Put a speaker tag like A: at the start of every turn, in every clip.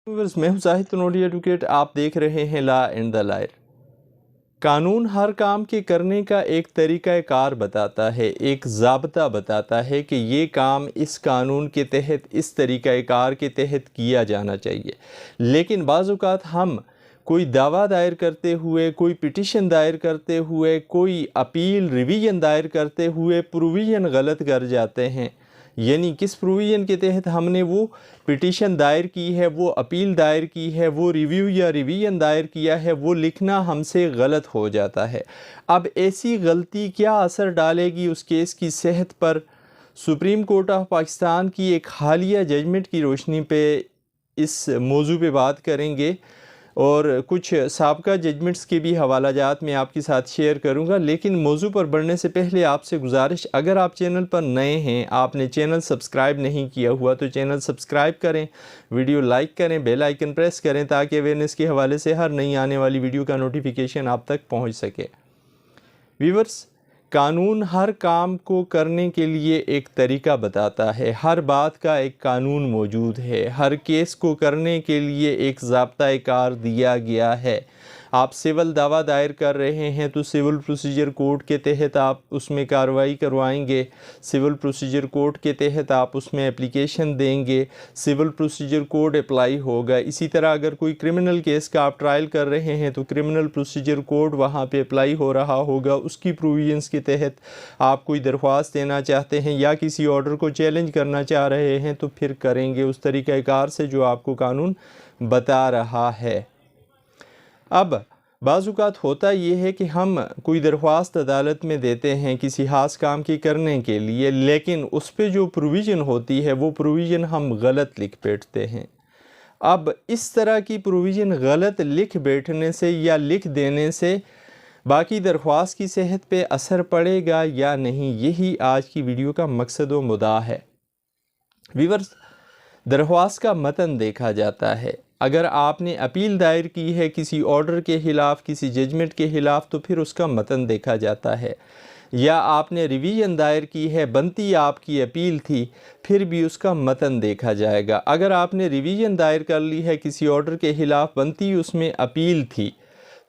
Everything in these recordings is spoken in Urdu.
A: میں ہوں زاہد تنوری ایڈوکیٹ، آپ دیکھ رہے ہیں لا اینڈ دا لائر۔ قانون ہر کام کے کرنے کا ایک طریقہ کار بتاتا ہے، ایک ضابطہ بتاتا ہے کہ یہ کام اس قانون کے تحت اس طریقہ کار کے تحت کیا جانا چاہیے، لیکن بعض اوقات ہم کوئی دعویٰ دائر کرتے ہوئے، کوئی پٹیشن دائر کرتے ہوئے، کوئی اپیل ریویژن دائر کرتے ہوئے پروویژن غلط کر جاتے ہیں۔ یعنی کس پروویژن کے تحت ہم نے وہ پٹیشن دائر کی ہے، وہ اپیل دائر کی ہے، وہ ریویو یا ریویژن دائر کیا ہے، وہ لکھنا ہم سے غلط ہو جاتا ہے۔ اب ایسی غلطی کیا اثر ڈالے گی اس کیس کی صحت پر؟ سپریم کورٹ آف پاکستان کی ایک حالیہ ججمنٹ کی روشنی پہ اس موضوع پہ بات کریں گے، اور کچھ سابقہ ججمنٹس کے بھی حوالہ جات میں آپ کے ساتھ شیئر کروں گا۔ لیکن موضوع پر بڑھنے سے پہلے آپ سے گزارش، اگر آپ چینل پر نئے ہیں، آپ نے چینل سبسکرائب نہیں کیا ہوا تو چینل سبسکرائب کریں، ویڈیو لائک کریں، بیل آئیکن پریس کریں تاکہ اویئرنیس کے حوالے سے ہر نئی آنے والی ویڈیو کا نوٹیفیکیشن آپ تک پہنچ سکے۔ ویورز، قانون ہر کام کو کرنے کے لیے ایک طریقہ بتاتا ہے، ہر بات کا ایک قانون موجود ہے، ہر کیس کو کرنے کے لیے ایک ضابطہ کار دیا گیا ہے۔ آپ سول دعویٰ دائر کر رہے ہیں تو سول پروسیجر کوڈ کے تحت آپ اس میں کارروائی کروائیں گے، سول پروسیجر کوڈ کے تحت آپ اس میں اپلیکیشن دیں گے، سول پروسیجر کوڈ اپلائی ہوگا۔ اسی طرح اگر کوئی کرمنل کیس کا آپ ٹرائل کر رہے ہیں تو کرمنل پروسیجر کوڈ وہاں پہ اپلائی ہو رہا ہوگا، اس کی پروویژنس کے تحت آپ کوئی درخواست دینا چاہتے ہیں یا کسی آرڈر کو چیلنج کرنا چاہ رہے ہیں تو پھر کریں گے اس طریقہ کار سے جو آپ کو قانون بتا رہا ہے۔ اب بعض اوقات ہوتا یہ ہے کہ ہم کوئی درخواست عدالت میں دیتے ہیں کسی خاص کام کی کرنے کے لیے، لیکن اس پہ جو پروویژن ہوتی ہے وہ پروویژن ہم غلط لکھ بیٹھتے ہیں۔ اب اس طرح کی پروویژن غلط لکھ بیٹھنے سے یا لکھ دینے سے باقی درخواست کی صحت پہ اثر پڑے گا یا نہیں، یہی آج کی ویڈیو کا مقصد و مدعا ہے۔ ویورز، درخواست کا متن دیکھا جاتا ہے۔ اگر آپ نے اپیل دائر کی ہے کسی آرڈر کے خلاف، کسی ججمنٹ کے خلاف، تو پھر اس کا متن دیکھا جاتا ہے، یا آپ نے ریویژن دائر کی ہے، بنتی آپ کی اپیل تھی، پھر بھی اس کا متن دیکھا جائے گا۔ اگر آپ نے ریویژن دائر کر لی ہے کسی آرڈر کے خلاف، بنتی اس میں اپیل تھی،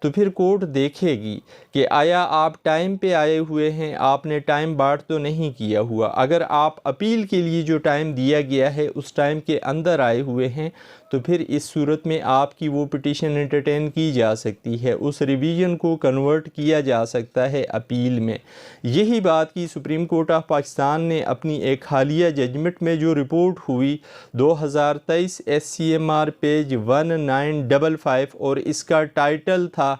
A: تو پھر کورٹ دیکھے گی کہ آیا آپ ٹائم پہ آئے ہوئے ہیں، آپ نے ٹائم باٹ تو نہیں کیا ہوا۔ اگر آپ اپیل کے لیے جو ٹائم دیا گیا ہے اس ٹائم کے اندر آئے ہوئے ہیں تو پھر اس صورت میں آپ کی وہ پٹیشن انٹرٹین کی جا سکتی ہے، اس ریویژن کو کنورٹ کیا جا سکتا ہے اپیل میں۔ یہی بات کی سپریم کورٹ آف پاکستان نے اپنی ایک حالیہ ججمنٹ میں جو رپورٹ ہوئی 2023 SCMR پیج 1955، اور اس کا ٹائٹل تھا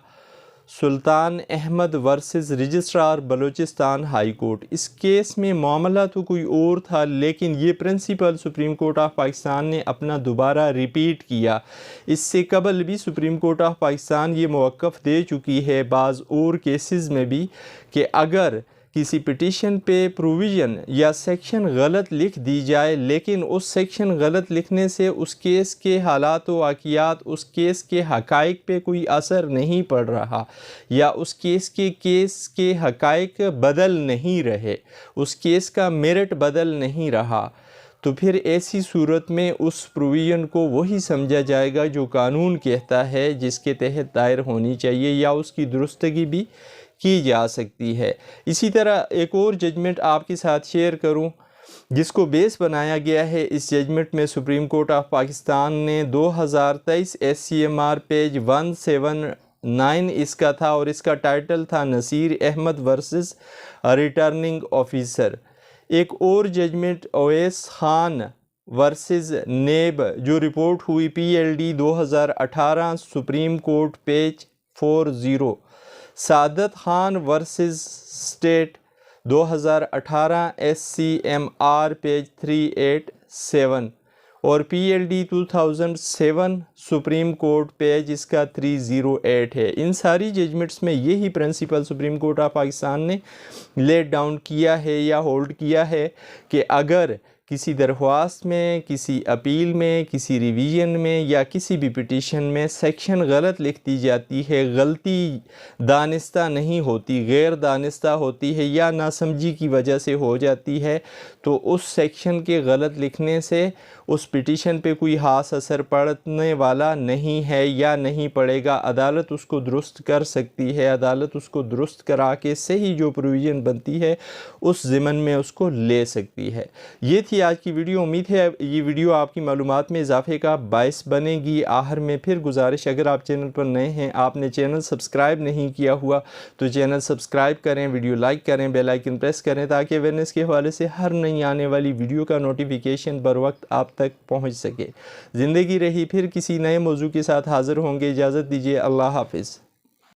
A: Sultan Ahmed versus registrar Balochistan high court. اس کیس میں معاملہ تو کوئی اور تھا، لیکن یہ principal supreme court of Pakistan نے اپنا دوبارہ ریپیٹ کیا۔ اس سے قبل بھی سپریم کورٹ آف پاکستان یہ موقف دے چکی ہے بعض اور کیسز میں بھی کہ اگر کسی پٹیشن پہ پروویژن یا سیکشن غلط لکھ دی جائے، لیکن اس سیکشن غلط لکھنے سے اس کیس کے حالات و واقعات، اس کیس کے حقائق پہ کوئی اثر نہیں پڑ رہا، یا اس کیس کے حقائق بدل نہیں رہے، اس کیس کا میرٹ بدل نہیں رہا، تو پھر ایسی صورت میں اس پروویژن کو وہی سمجھا جائے گا جو قانون کہتا ہے، جس کے تحت دائر ہونی چاہیے، یا اس کی درستگی بھی کی جا سکتی ہے۔ اسی طرح ایک اور ججمنٹ آپ کے ساتھ شیئر کروں جس کو بیس بنایا گیا ہے۔ اس ججمنٹ میں سپریم کورٹ آف پاکستان نے 2023 SCMR پیج 179 اس کا تھا، اور اس کا ٹائٹل تھا Naseer Ahmed versus returning officer. ایک اور judgment Awais Khan versus NAB جو رپورٹ ہوئی PLD 2018 supreme court page 40۔ Saadat Khan versus state 2018 SCMR page 387، اور PLD 2007 سپریم کورٹ پیج اس کا 308 ہے۔ ان ساری ججمنٹس میں یہی principle supreme court of Pakistan نے لیٹ ڈاؤن کیا ہے یا ہولڈ کیا ہے کہ اگر کسی درخواست میں، کسی اپیل میں، کسی ریویژن میں یا کسی بھی پٹیشن میں سیکشن غلط لکھ دی جاتی ہے، غلطی دانستہ نہیں ہوتی، غیر دانستہ ہوتی ہے یا ناسمجھی کی وجہ سے ہو جاتی ہے، تو اس سیکشن کے غلط لکھنے سے اس پٹیشن پہ کوئی خاص اثر پڑنے والا نہیں ہے یا نہیں پڑے گا۔ عدالت اس کو درست کر سکتی ہے، عدالت اس کو درست کرا کے صحیح جو پروویژن بنتی ہے اس ضمن میں اس کو لے سکتی ہے۔ یہ تھی آج کی ویڈیو۔ امید ہے یہ ویڈیو آپ کی معلومات میں اضافے کا باعث بنے گی۔ آخر میں پھر گزارش، اگر آپ چینل پر نئے ہیں، آپ نے چینل سبسکرائب نہیں کیا ہوا تو چینل سبسکرائب کریں، ویڈیو لائک کریں، بیل آئیکن پریس کریں تاکہ اویئرنیس کے حوالے سے ہر نئی آنے والی ویڈیو کا نوٹیفیکیشن بر وقت آپ تک پہنچ سکے۔ زندگی رہی، پھر کسی نئے موضوع کے ساتھ حاضر ہوں گے۔ اجازت دیجیے، اللہ حافظ۔